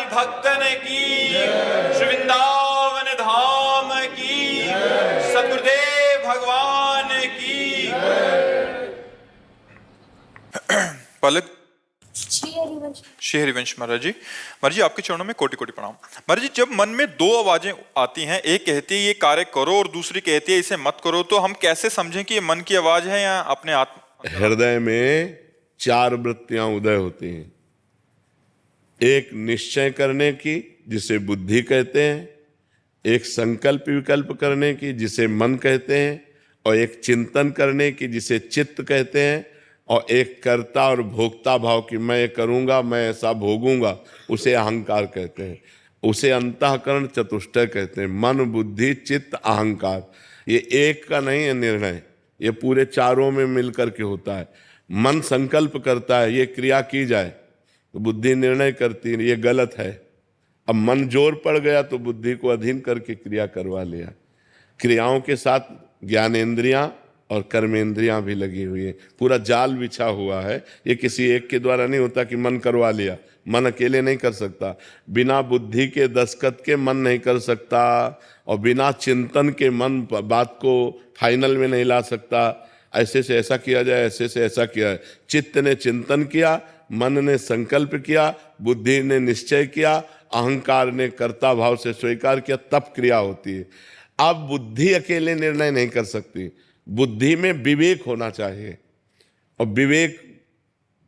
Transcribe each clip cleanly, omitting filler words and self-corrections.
भक्तन की, श्री वृंदावन धाम की, सद्गुरुदेव भगवान की। पलक श्री हरिवंश महाराज जी। महाराज जी, आपके चरणों में कोटि कोटि प्रणाम। महाराज जी, जब मन में दो आवाजें आती हैं, एक कहती है ये कार्य करो और दूसरी कहती है इसे मत करो, तो हम कैसे समझें कि ये मन की आवाज है या अपने आत्मा? हृदय में चार वृत्तियां उदय होती हैं। एक निश्चय करने की, जिसे बुद्धि कहते हैं, एक संकल्प विकल्प करने की, जिसे मन कहते हैं, और एक चिंतन करने की, जिसे चित्त कहते हैं, और एक कर्ता और भोक्ता भाव की, मैं ये करूंगा, मैं ऐसा भोगूंगा, उसे अहंकार कहते हैं। उसे अंतःकरण चतुष्टय कहते हैं। मन, बुद्धि, चित्त, अहंकार। ये एक का नहीं है निर्णय, ये पूरे चारों में मिलकर के होता है। मन संकल्प करता है ये क्रिया की जाए, तो बुद्धि निर्णय करती है ये गलत है। अब मन जोर पड़ गया तो बुद्धि को अधीन करके क्रिया करवा लिया। क्रियाओं के साथ ज्ञानेंद्रियां और कर्मेंद्रियां भी लगी हुई है। पूरा जाल बिछा हुआ है। ये किसी एक के द्वारा नहीं होता कि मन करवा लिया। मन अकेले नहीं कर सकता, बिना बुद्धि के दस्तखत के मन नहीं कर सकता, और बिना चिंतन के मन बात को फाइनल में नहीं ला सकता। ऐसे से ऐसा किया जाए, ऐसे से ऐसा किया है। चित्त ने चिंतन किया, मन ने संकल्प किया, बुद्धि ने निश्चय किया, अहंकार ने कर्ता भाव से स्वीकार किया, तब क्रिया होती है। अब बुद्धि अकेले निर्णय नहीं कर सकती, बुद्धि में विवेक होना चाहिए, और विवेक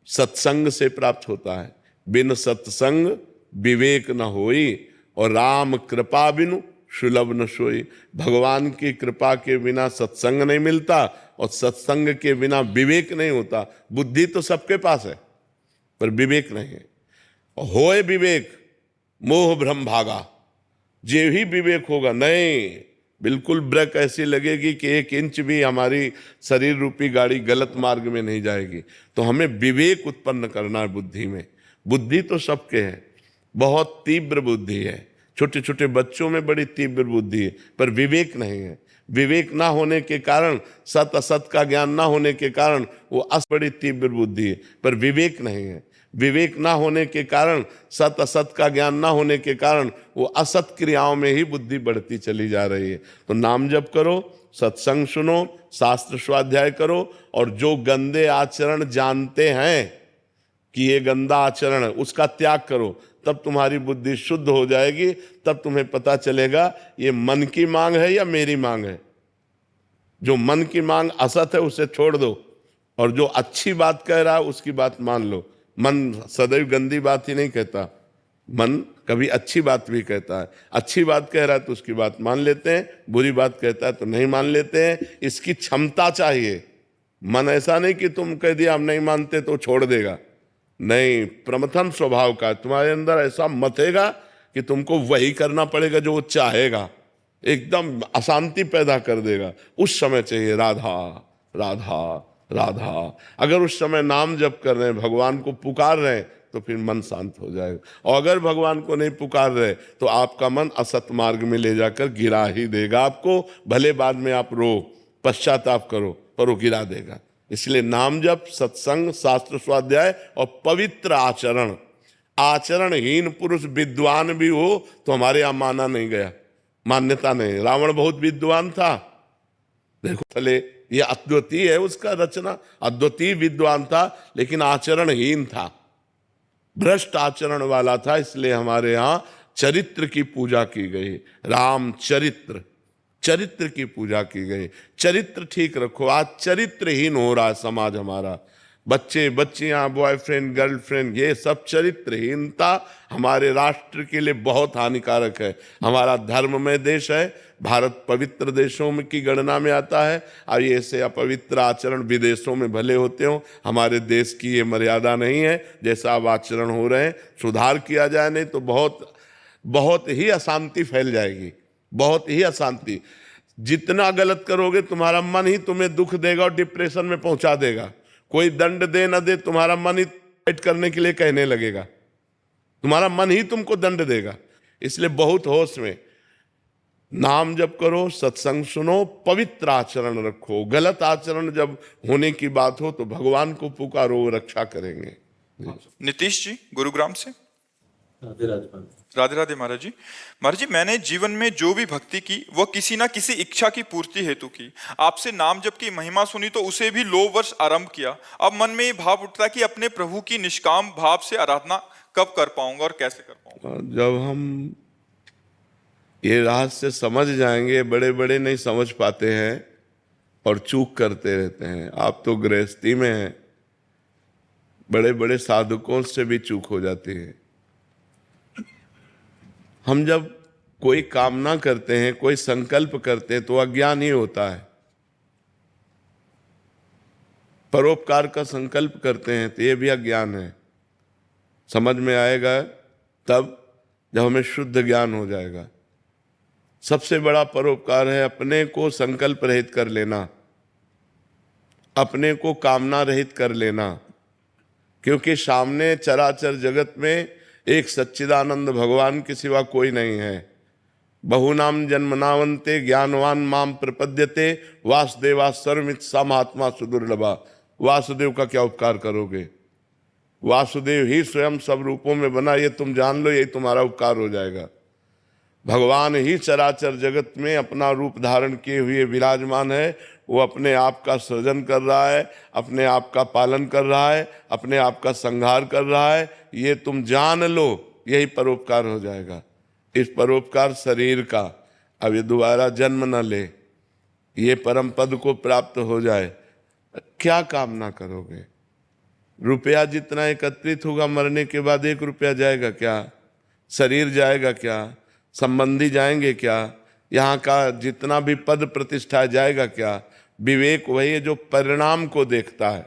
सत्संग से प्राप्त होता है। बिन सत्संग विवेक न होई, और राम कृपा बिनु सुलभ न सोई। भगवान की कृपा के बिना सत्संग नहीं मिलता, और सत्संग के बिना विवेक नहीं होता। बुद्धि तो सबके पास है, पर विवेक नहीं है। होए विवेक मोह भ्रम भागा, जे ही विवेक होगा नहीं, बिल्कुल ब्रेक ऐसी लगेगी कि 1 इंच भी हमारी शरीर रूपी गाड़ी गलत मार्ग में नहीं जाएगी। तो हमें विवेक उत्पन्न करना है बुद्धि में। बुद्धि तो सबके है, बहुत तीव्र बुद्धि है। छोटे छोटे बच्चों में बड़ी तीव्र बुद्धि है, पर विवेक नहीं है। विवेक ना होने के कारण, सत असत का ज्ञान ना होने के कारण वो बड़ी तीव्र बुद्धि है, पर विवेक नहीं है। विवेक ना होने के कारण, सत असत का ज्ञान ना होने के कारण वो असत क्रियाओं में ही बुद्धि बढ़ती चली जा रही है। तो नाम जप करो, सत्संग सुनो, शास्त्र स्वाध्याय करो, और जो गंदे आचरण जानते हैं कि ये गंदा आचरण है, उसका त्याग करो। तब तुम्हारी बुद्धि शुद्ध हो जाएगी। तब तुम्हें पता चलेगा ये मन की मांग है या मेरी मांग है। जो मन की मांग असत है उसे छोड़ दो, और जो अच्छी बात कह रहा है उसकी बात मान लो। मन सदैव गंदी बात ही नहीं कहता, मन कभी अच्छी बात भी कहता है। अच्छी बात कह रहा है तो उसकी बात मान लेते हैं, बुरी बात कहता है तो नहीं मान लेते हैं। इसकी क्षमता चाहिए। मन ऐसा नहीं कि तुम कह दिया हम नहीं मानते तो छोड़ देगा, नहीं। प्रमथन स्वभाव का तुम्हारे अंदर ऐसा मतेगा कि तुमको वही करना पड़ेगा जो वो चाहेगा, एकदम अशांति पैदा कर देगा। उस समय चाहिए राधा राधा राधा। अगर उस समय नाम जप कर रहे हैं, भगवान को पुकार रहे हैं, तो फिर मन शांत हो जाएगा। और अगर भगवान को नहीं पुकार रहे तो आपका मन असत मार्ग में ले जाकर गिरा ही देगा आपको। भले बाद में आप रो, पश्चाताप करो, पर वो गिरा देगा। इसलिए नाम जप, सत्संग, शास्त्र स्वाध्याय और पवित्र आचरण। आचरणहीन पुरुष विद्वान भी हो तो हमारे यहाँ माना नहीं गया, मान्यता नहीं। रावण बहुत विद्वान था, देखो थले, ये अद्वितीय है उसका रचना, अद्वितीय विद्वान था, लेकिन आचरणहीन था, भ्रष्ट आचरण वाला था। इसलिए हमारे यहाँ चरित्र की पूजा की गई। राम चरित्र, चरित्र की पूजा की गई। चरित्र ठीक रखो। आज चरित्रहीन हो रहा है समाज हमारा। बच्चे बच्चियां, बॉयफ्रेंड गर्लफ्रेंड, ये सब चरित्रहीनता हमारे राष्ट्र के लिए बहुत हानिकारक है। हमारा धर्ममय देश है, भारत पवित्र देशों में की गणना में आता है। और ये ऐसे अपवित्र आचरण विदेशों में भले होते हो, हमारे देश की ये मर्यादा नहीं है। जैसा अब आचरण हो रहे हैं, सुधार किया जाए, नहीं तो बहुत बहुत ही अशांति फैल जाएगी, बहुत ही अशांति। जितना गलत करोगे तुम्हारा मन ही तुम्हें दुख देगा और डिप्रेशन में पहुंचा देगा। कोई दंड दे न दे, तुम्हारा मन ही फाइट करने के लिए कहने लगेगा, तुम्हारा मन ही तुमको दंड देगा। इसलिए बहुत होश में नाम जप करो, सत्संग सुनो, पवित्र आचरण रखो। गलत आचरण जब होने की बात हो तो भगवान को पुकारो, रक्षा करेंगे। नीतीश जी गुरुग्राम से। राधे राधे महाराज। राधे राधे महाराज जी। महाराज जी, मैंने जीवन में जो भी भक्ति की वह किसी ना किसी इच्छा की पूर्ति हेतु की। आपसे नाम जप की महिमा सुनी तो उसे भी लो वर्ष आरंभ किया। अब मन में ये भाव उठता है कि अपने प्रभु की निष्काम भाव से आराधना कब कर पाऊंगा और कैसे कर पाऊंगा। जब हम ये रहस्य समझ जाएंगे, बड़े बड़े नहीं समझ पाते हैं और चूक करते रहते हैं। आप तो गृहस्थी में हैं, बड़े बड़े साधकों से भी चूक हो जाती है। हम जब कोई कामना करते हैं, कोई संकल्प करते हैं तो अज्ञान ही होता है। परोपकार का संकल्प करते हैं तो ये भी अज्ञान है। समझ में आएगा तब जब हमें शुद्ध ज्ञान हो जाएगा। सबसे बड़ा परोपकार है अपने को संकल्प रहित कर लेना, अपने को कामना रहित कर लेना। क्योंकि सामने चराचर जगत में एक सच्चिदानंद भगवान के सिवा कोई नहीं है। बहुनाम जन्मनावंते ज्ञानवान माम प्रपद्यते वासुदेवा सर्वमित सा महात्मा सुदुर्लभा। वासुदेव का क्या उपकार करोगे? वासुदेव ही स्वयं सब रूपों में बना, ये तुम जान लो, यही तुम्हारा उपकार हो जाएगा। भगवान ही चराचर जगत में अपना रूप धारण किए हुए विराजमान है। वो अपने आप का सृजन कर रहा है, अपने आप का पालन कर रहा है, अपने आप का संहार कर रहा है। ये तुम जान लो, यही परोपकार हो जाएगा। इस परोपकार शरीर का, अब ये दोबारा जन्म न ले, ये परम पद को प्राप्त हो जाए। क्या कामना करोगे? रुपया जितना एकत्रित होगा मरने के बाद 1 रुपया जाएगा क्या? शरीर जाएगा क्या? संबंधी जाएंगे क्या? यहाँ का जितना भी पद प्रतिष्ठा जाएगा क्या? विवेक वही है जो परिणाम को देखता है।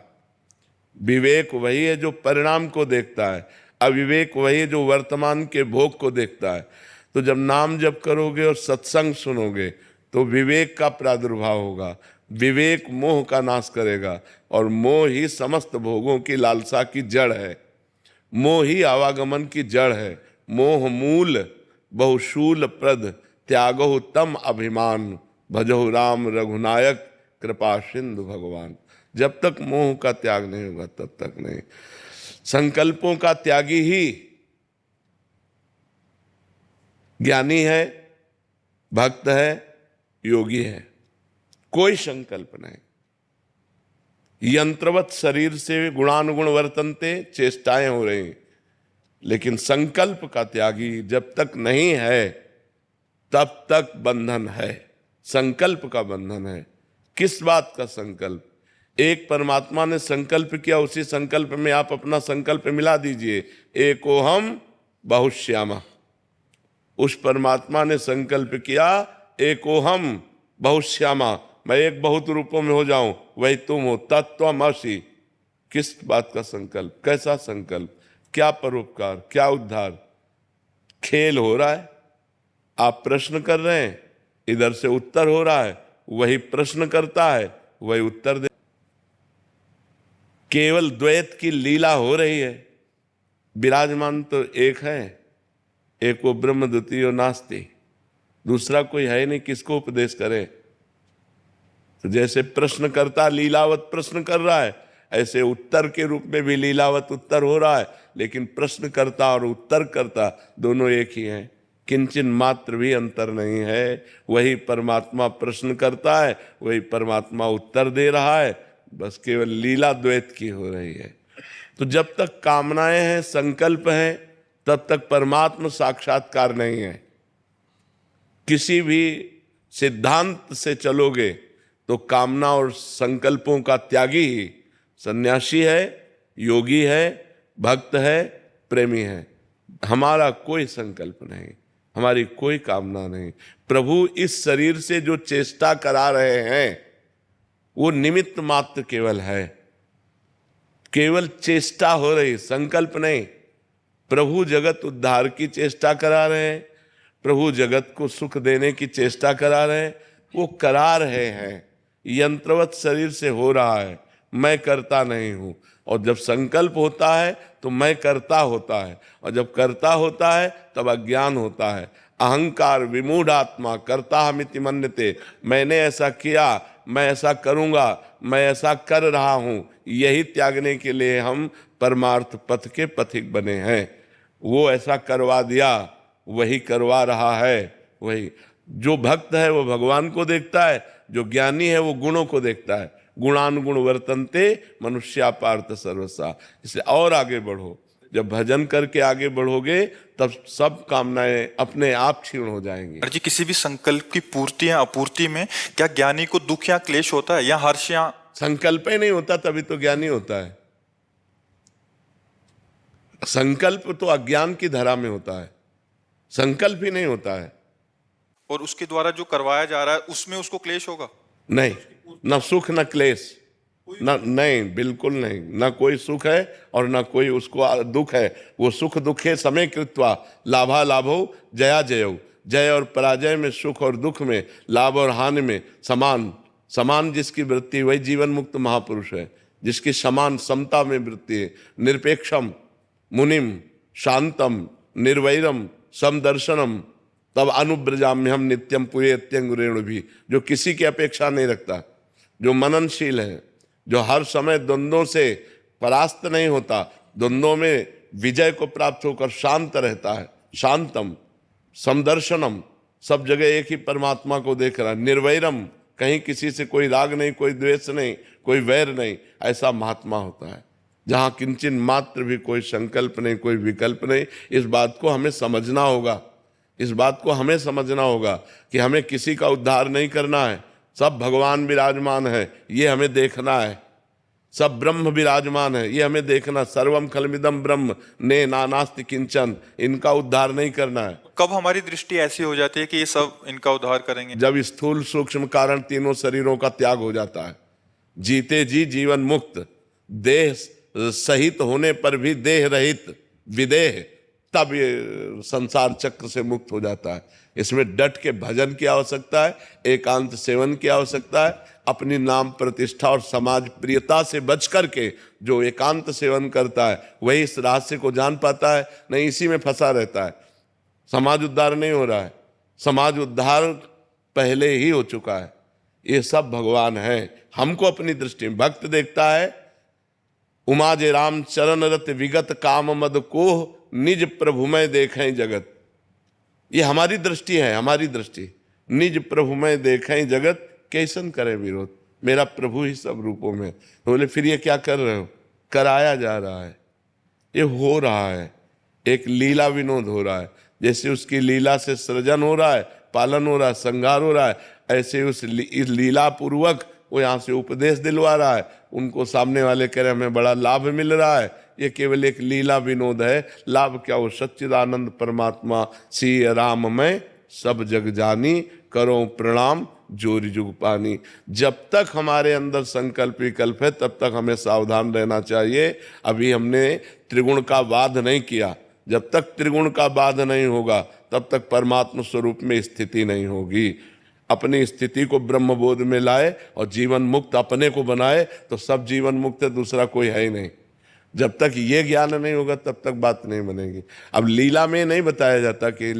विवेक वही है जो परिणाम को देखता है। अविवेक वही है जो वर्तमान के भोग को देखता है। तो जब नाम जप करोगे और सत्संग सुनोगे तो विवेक का प्रादुर्भाव होगा। विवेक मोह का नाश करेगा और मोह ही समस्त भोगों की लालसा की जड़ है। मोह ही आवागमन की जड़ है। मोह मूल बहुशूल प्रद त्यागो तम अभिमान भजो राम रघुनायक कृपा सिंधु भगवान। जब तक मोह का त्याग नहीं होगा तब तक नहीं। संकल्पों का त्यागी ही ज्ञानी है, भक्त है, योगी है। कोई संकल्प नहीं। यंत्रवत शरीर से गुणानुगुण वर्तनते, चेष्टाएं हो रही, लेकिन संकल्प का त्यागी जब तक नहीं है तब तक बंधन है। संकल्प का बंधन है। किस बात का संकल्प? एक परमात्मा ने संकल्प किया, उसी संकल्प में आप अपना संकल्प मिला दीजिए। एको हम बहुश्यामा। उस परमात्मा ने संकल्प किया, एको हम बहुश्यामा, मैं एक बहुत रूपों में हो जाऊं, वही तुम हो, तत्त्वमसि। किस बात का संकल्प? कैसा संकल्प? क्या परोपकार? क्या उद्धार? खेल हो रहा है, आप प्रश्न कर रहे हैं, इधर से उत्तर हो रहा है, वही प्रश्न करता है, वही उत्तर दे। केवल द्वैत की लीला हो रही है। विराजमान तो एक है, एक वो ब्रह्म द्वितीयो नास्ति, दूसरा कोई है नहीं, किसको उपदेश करे? तो जैसे प्रश्नकर्ता लीलावत प्रश्न कर रहा है, ऐसे उत्तर के रूप में भी लीलावत उत्तर हो रहा है। लेकिन प्रश्नकर्ता और उत्तरकर्ता दोनों एक ही हैं, किंचन मात्र भी अंतर नहीं है। वही परमात्मा प्रश्न करता है, वही परमात्मा उत्तर दे रहा है, बस केवल लीला द्वैत की हो रही है। तो जब तक कामनाएं हैं, संकल्प हैं, तब तक परमात्मा साक्षात्कार नहीं है। किसी भी सिद्धांत से चलोगे तो कामना और संकल्पों का त्यागी ही सन्यासी है, योगी है, भक्त है, प्रेमी है। हमारा कोई संकल्प नहीं, हमारी कोई कामना नहीं। प्रभु इस शरीर से जो चेष्टा करा रहे हैं वो निमित्त मात्र केवल है। केवल चेष्टा हो रही, संकल्प नहीं। प्रभु जगत उद्धार की चेष्टा करा रहे हैं, प्रभु जगत को सुख देने की चेष्टा करा रहे हैं, वो करा रहे हैं। यंत्रवत शरीर से हो रहा है, मैं करता नहीं हूं। और जब संकल्प होता है तो मैं करता होता है, और जब करता होता है तब अज्ञान होता है। अहंकार विमूढ़ आत्मा करता हमिति मन्यते, मैंने ऐसा किया, मैं ऐसा करूंगा, मैं ऐसा कर रहा हूं, यही त्यागने के लिए हम परमार्थ पथ के पथिक बने हैं। वो ऐसा करवा दिया, वही करवा रहा है। वही जो भक्त है वो भगवान को देखता है, जो ज्ञानी है वो गुणों को देखता है। गुणानुगुण वर्तन्ते मनुष्या पार्थ सर्वसा। इसलिए और आगे बढ़ो, जब भजन करके आगे बढ़ोगे तब सब कामनाएं अपने आप क्षीण हो जाएंगी। जी किसी भी संकल्प की पूर्ति या अपूर्ति में क्या ज्ञानी को दुख या क्लेश होता है या हर्ष या? संकल्प ही नहीं होता तभी तो ज्ञानी होता है। संकल्प तो अज्ञान की धरा में होता है, संकल्प ही नहीं होता है। और उसके द्वारा जो करवाया जा रहा है उसमें उसको क्लेश होगा? नहीं, न सुख न क्लेश, न नहीं, बिल्कुल नहीं। न कोई सुख है और न कोई उसको दुख है। वो सुख दुखे समय कृत्वा लाभा लाभो जया जयो। जय और पराजय में, सुख और दुख में, लाभ और हानि में समान समान जिसकी वृत्ति, वही जीवन मुक्त महापुरुष है, जिसकी समान समता में वृत्ति है। निरपेक्षम मुनिम शांतम निर्वैरम समदर्शनम तब अनुब्रजाम्यहम नित्यम पुरेत्यंगुरेणु भी। जो किसी की अपेक्षा नहीं रखता, जो मननशील है, जो हर समय द्वंद्वों से परास्त नहीं होता, द्वंद्वों में विजय को प्राप्त होकर शांत रहता है। शांतम समदर्शनम, सब जगह एक ही परमात्मा को देख रहा है। निर्वैरम, कहीं किसी से कोई राग नहीं, कोई द्वेष नहीं, कोई वैर नहीं, ऐसा महात्मा होता है जहां किंचन मात्र भी कोई संकल्प नहीं, कोई विकल्प नहीं। इस बात को हमें समझना होगा, इस बात को हमें समझना होगा कि हमें किसी का उद्धार नहीं करना है। सब भगवान विराजमान है, ये हमें देखना है। सब ब्रह्म विराजमान है, ये हमें देखना। सर्वम खलमिदम ब्रह्म ने नानास्ति किंचन, इनका उद्धार नहीं करना है। कब हमारी दृष्टि ऐसी हो जाती है कि ये सब इनका उद्धार करेंगे? जब स्थूल सूक्ष्म कारण तीनों शरीरों का त्याग हो जाता है। जीते जी जीवन मुक्त, देह सहित होने पर भी देह रहित विदेह, तब ये संसार चक्र से मुक्त हो जाता है। इसमें डट के भजन की आवश्यकता है, एकांत सेवन की आवश्यकता है। अपनी नाम प्रतिष्ठा और समाज प्रियता से बच करके जो एकांत सेवन करता है वही इस रहस्य को जान पाता है, नहीं इसी में फंसा रहता है। समाज उद्धार नहीं हो रहा है, समाज उद्धार पहले ही हो चुका है। ये सब भगवान है। हमको अपनी दृष्टि में भक्त देखता है। उमा जे राम चरण रत विगत काम मद को निज प्रभुमय देखें जगत। ये हमारी दृष्टि है, हमारी दृष्टि। निज प्रभुमय देखें जगत, कैसन करे विरोध, मेरा प्रभु ही सब रूपों में। तो बोले फिर ये क्या कर रहे हो? कराया जा रहा है, ये हो रहा है, एक लीला विनोद हो रहा है। जैसे उसकी लीला से सृजन हो रहा है, पालन हो रहा है, संहार हो रहा है, ऐसे उस इस लीला पूर्वक वो यहाँ से उपदेश दिलवा रहा है। उनको सामने वाले कह रहे हमें बड़ा लाभ मिल रहा है। ये केवल एक लीला विनोद है। लाभ क्या? वो सच्चिदानंद परमात्मा सी राम में सब जग जानी, करो प्रणाम जोरी जुग पानी। जब तक हमारे अंदर संकल्प विकल्प है तब तक हमें सावधान रहना चाहिए। अभी हमने त्रिगुण का वाद नहीं किया। जब तक त्रिगुण का वाद नहीं होगा तब तक परमात्मा स्वरूप में स्थिति नहीं होगी। अपनी स्थिति को ब्रह्मबोध में लाए और जीवन मुक्त अपने को बनाए तो सब जीवन मुक्त है, दूसरा कोई है ही नहीं। जब तक ये ज्ञान नहीं होगा तब तक बात नहीं बनेगी। अब लीला में नहीं बताया जाता कि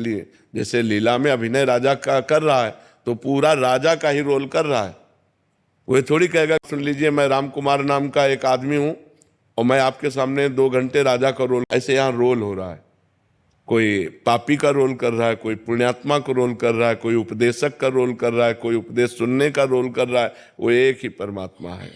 जैसे लीला में अभिनय राजा का कर रहा है तो पूरा राजा का ही रोल कर रहा है। वो थोड़ी कहेगा सुन लीजिए मैं राम कुमार नाम का एक आदमी हूं और मैं आपके सामने 2 घंटे राजा का रोल। ऐसे यहाँ रोल हो रहा है। कोई पापी का रोल कर रहा है, कोई पुण्यात्मा का रोल कर रहा है, कोई उपदेशक का रोल कर रहा है, कोई उपदेश सुनने का रोल कर रहा है। वो एक ही परमात्मा है।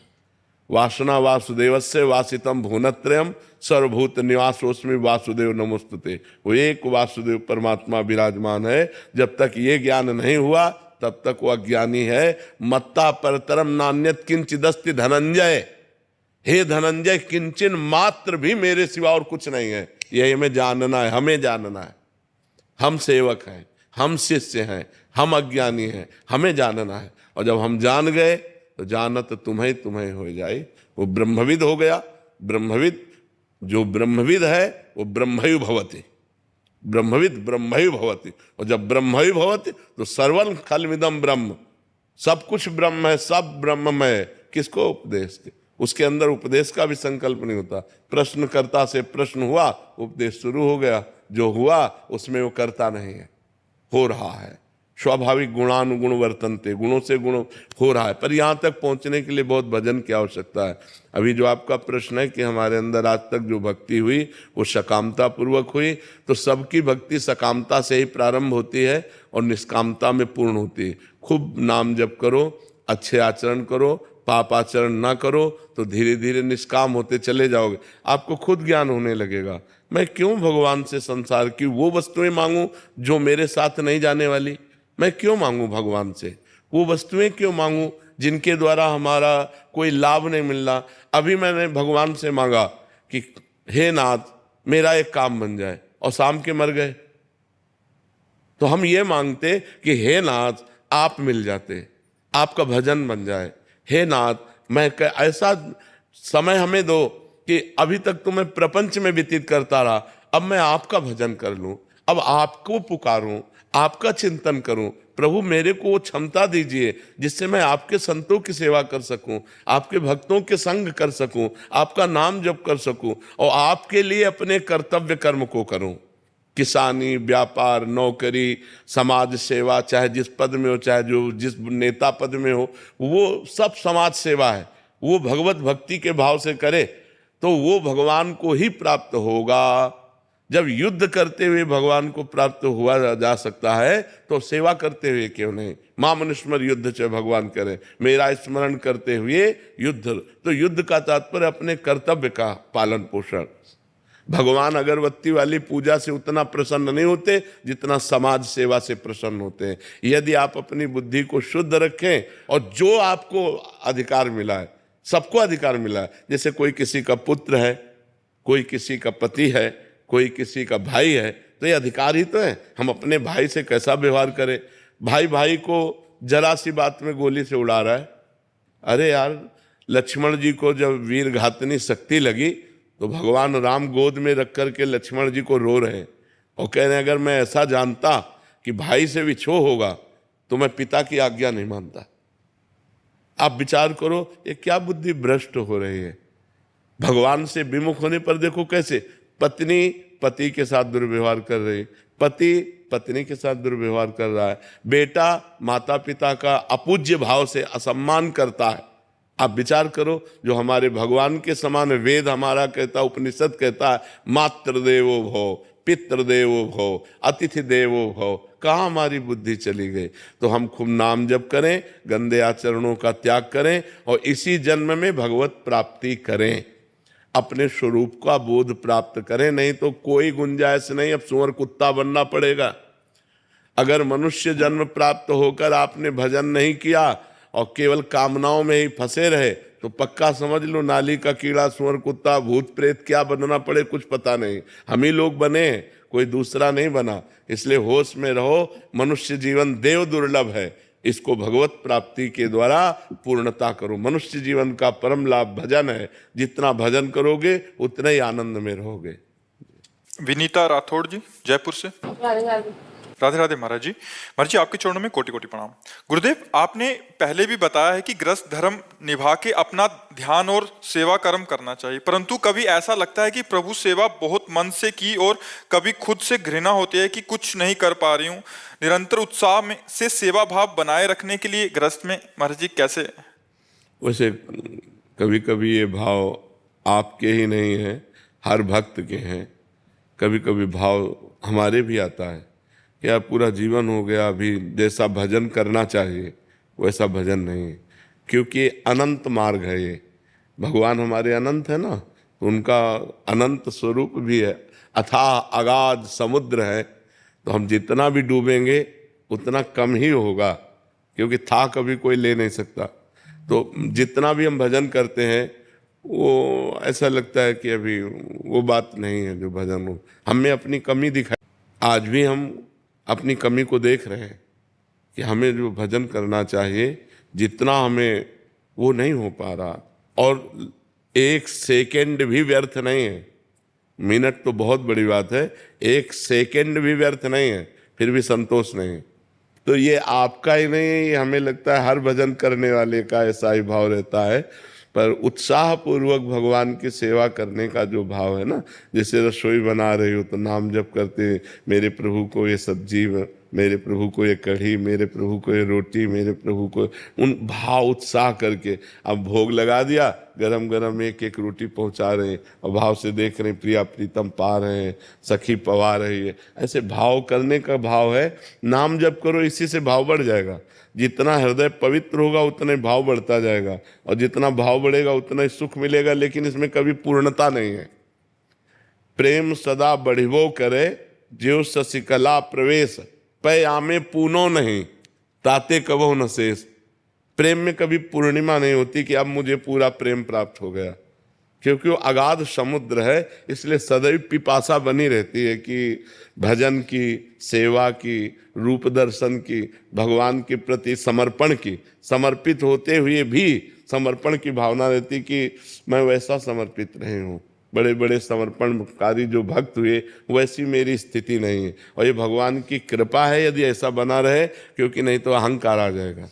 वासना वासुदेवस्य वासितम भुवनत्रयम सर्वभूत निवासोस्मि वासुदेव नमोस्तुते। वो एक वासुदेव परमात्मा विराजमान है। जब तक ये ज्ञान नहीं हुआ तब तक वो अज्ञानी है। मत्ता परतरम नान्यत किंचिदस्ति धनंजय। हे धनंजय, किंचन मात्र भी मेरे सिवा और कुछ नहीं है। यही हमें जानना है, हमें जानना है। हम सेवक हैं, हम शिष्य हैं, हम अज्ञानी हैं, हमें जानना है। और जब हम जान गए तो जानत तुम्हें तुम्हें हो जाए। वो ब्रह्मविद हो गया। ब्रह्मविद, जो ब्रह्मविद है वो ब्रह्मयु भवति। ब्रह्मविद ब्रह्मयु भवति। और जब ब्रह्मयु भवति तो सर्वं खलमिदं ब्रह्म, सब कुछ ब्रह्म है, सब ब्रह्ममय। किसको? उपदेश के। उसके अंदर उपदेश का भी संकल्प नहीं होता। प्रश्नकर्ता से प्रश्न हुआ, उपदेश शुरू हो गया। जो हुआ उसमें वो करता नहीं है, हो रहा है। स्वाभाविक गुणानुगुण वर्तनते, गुणों से गुण हो रहा है, पर यहाँ तक पहुँचने के लिए बहुत भजन की आवश्यकता है। अभी जो आपका प्रश्न है कि हमारे अंदर आज तक जो भक्ति हुई वो सकामता पूर्वक हुई, तो सबकी भक्ति सकामता से ही प्रारंभ होती है और निष्कामता में पूर्ण होती है। खूब नाम जप करो, अच्छे आचरण करो, पाप आचरण ना करो, तो धीरे धीरे निष्काम होते चले जाओगे। आपको खुद ज्ञान होने लगेगा, मैं क्यों भगवान से संसार की वो वस्तुएं मांगूं जो मेरे साथ नहीं जाने वाली। मैं क्यों मांगूं भगवान से वो वस्तुएं, क्यों मांगूं जिनके द्वारा हमारा कोई लाभ नहीं मिल रहा। अभी मैंने भगवान से मांगा कि हे नाथ मेरा एक काम बन जाए, और शाम के मर गए। तो हम ये मांगते कि हे नाथ आप मिल जाते, आपका भजन बन जाए। हे नाथ मैं ऐसा समय हमें दो कि अभी तक तो मैं प्रपंच में व्यतीत करता रहा, अब मैं आपका भजन कर लूं, अब आपको पुकारूं, आपका चिंतन करूं। प्रभु मेरे को वो क्षमता दीजिए जिससे मैं आपके संतों की सेवा कर सकूं, आपके भक्तों के संग कर सकूं, आपका नाम जप कर सकूं और आपके लिए अपने कर्तव्य कर्म को करूं। किसानी, व्यापार, नौकरी, समाज सेवा, चाहे जिस पद में हो, चाहे जो जिस नेता पद में हो, वो सब समाज सेवा है। वो भगवत भक्ति के भाव से करे तो वो भगवान को ही प्राप्त होगा। जब युद्ध करते हुए भगवान को प्राप्त हुआ जा सकता है तो सेवा करते हुए क्यों नहीं। मां मनुष्मर युद्ध च भगवान करे, मेरा स्मरण करते हुए युद्ध। तो युद्ध का तात्पर्य अपने कर्तव्य का पालन पोषण। भगवान अगरबत्ती वाली पूजा से उतना प्रसन्न नहीं होते जितना समाज सेवा से प्रसन्न होते हैं। यदि आप अपनी बुद्धि को शुद्ध रखें और जो आपको अधिकार मिला है, सबको अधिकार मिला है, जैसे कोई किसी का पुत्र है, कोई किसी का पति है, कोई किसी का भाई है, तो ये अधिकार ही तो है। हम अपने भाई से कैसा व्यवहार करें। भाई भाई को जरा सी बात में गोली से उड़ा रहा है। अरे यार, लक्ष्मण जी को जब वीर घातनी शक्ति लगी तो भगवान राम गोद में रख करके लक्ष्मण जी को रो रहे हैं और कह रहे हैं अगर मैं ऐसा जानता कि भाई से विछोह होगा तो मैं पिता की आज्ञा नहीं मानता। आप विचार करो ये क्या बुद्धि भ्रष्ट हो रही है। भगवान से विमुख होने पर देखो कैसे पत्नी पति के साथ दुर्व्यवहार कर रही, पति पत्नी के साथ दुर्व्यवहार कर रहा है, बेटा माता पिता का अपूज्य भाव से असम्मान करता है। आप विचार करो, जो हमारे भगवान के समान वेद हमारा कहता, उपनिषद कहता है मातृ देवो भव, पितृ देवो भव, अतिथि देवो भव, कहाँ हमारी बुद्धि चली गई। तो हम खूब नाम जप करें, गंदे आचरणों का त्याग करें और इसी जन्म में भगवत प्राप्ति करें, अपने स्वरूप का बोध प्राप्त करें। नहीं तो कोई गुंजाइश नहीं, अब सुअर कुत्ता बनना पड़ेगा। अगर मनुष्य जन्म प्राप्त होकर आपने भजन नहीं किया और केवल कामनाओं में ही फंसे रहे तो पक्का समझ लो नाली का कीड़ा, सुअर कुत्ता, भूत प्रेत क्या बनना पड़े कुछ पता नहीं। हम ही लोग बने हैं, कोई दूसरा नहीं बना। इसलिए होश में रहो, मनुष्य जीवन देव दुर्लभ है, इसको भगवत प्राप्ति के द्वारा पूर्णता करो। मनुष्य जीवन का परम लाभ भजन है, जितना भजन करोगे उतना ही आनंद में रहोगे। विनीता राठौड़ जी जयपुर से। राधे राधे महाराज जी। महाराज जी आपके चरणों में कोटि कोटि प्रणाम। गुरुदेव, आपने पहले भी बताया है कि गृहस्थ धर्म निभा के अपना ध्यान और सेवा कर्म करना चाहिए, परंतु कभी ऐसा लगता है कि प्रभु सेवा बहुत मन से की और कभी खुद से घृणा होती है कि कुछ नहीं कर पा रही हूँ। निरंतर उत्साह में से सेवा भाव बनाए रखने के लिए गृहस्थ में महाराज जी कैसे? वैसे कभी कभी ये भाव आपके ही नहीं है, हर भक्त के हैं। कभी कभी भाव हमारे भी आता है क्या पूरा जीवन हो गया, अभी जैसा भजन करना चाहिए वैसा भजन नहीं है, क्योंकि अनंत मार्ग है ये। भगवान हमारे अनंत है ना, तो उनका अनंत स्वरूप भी है, अथाह अगाध समुद्र है। तो हम जितना भी डूबेंगे उतना कम ही होगा, क्योंकि था कभी कोई ले नहीं सकता। तो जितना भी हम भजन करते हैं वो ऐसा लगता है कि अभी वो बात नहीं है जो भजन हो। हमें अपनी कमी दिखाई, आज भी हम अपनी कमी को देख रहे हैं कि हमें जो भजन करना चाहिए जितना हमें वो नहीं हो पा रहा। और एक सेकंड भी व्यर्थ नहीं है, मिनट तो बहुत बड़ी बात है, एक सेकंड भी व्यर्थ नहीं है, फिर भी संतोष नहीं है। तो ये आपका ही नहीं है, ये हमें लगता है हर भजन करने वाले का ऐसा ही भाव रहता है। पर उत्साह पूर्वक भगवान की सेवा करने का जो भाव है ना, जैसे रसोई बना रही हो तो नाम जप करते मेरे प्रभु को ये सब्जी मेरे प्रभु को ये कढ़ी, मेरे प्रभु को ये रोटी, मेरे प्रभु को, उन भाव उत्साह करके अब भोग लगा दिया, गरम गरम एक एक रोटी पहुंचा रहे हैं और भाव से देख रहे हैं, प्रिया प्रीतम पा रहे हैं, सखी पवा रही है। ऐसे भाव करने का भाव है। नाम जप करो, इसी से भाव बढ़ जाएगा। जितना हृदय पवित्र होगा उतना ही भाव बढ़ता जाएगा, और जितना भाव बढ़ेगा उतना ही सुख मिलेगा। लेकिन इसमें कभी पूर्णता नहीं है। प्रेम सदा बढ़िबो करे, ज्यो शशिकला प्रवेश, पै आमे पूनो नहीं, ताते कबो न शेष। प्रेम में कभी पूर्णिमा नहीं होती कि अब मुझे पूरा प्रेम प्राप्त हो गया, क्योंकि वो अगाध समुद्र है। इसलिए सदैव पिपासा बनी रहती है कि भजन की, सेवा की, रूप दर्शन की, भगवान के प्रति समर्पण की। समर्पित होते हुए भी समर्पण की भावना रहती कि मैं वैसा समर्पित नहीं हूँ। बड़े बड़े समर्पणकारी जो भक्त हुए, वैसी मेरी स्थिति नहीं है। और ये भगवान की कृपा है यदि ऐसा बना रहे, क्योंकि नहीं तो अहंकार आ जाएगा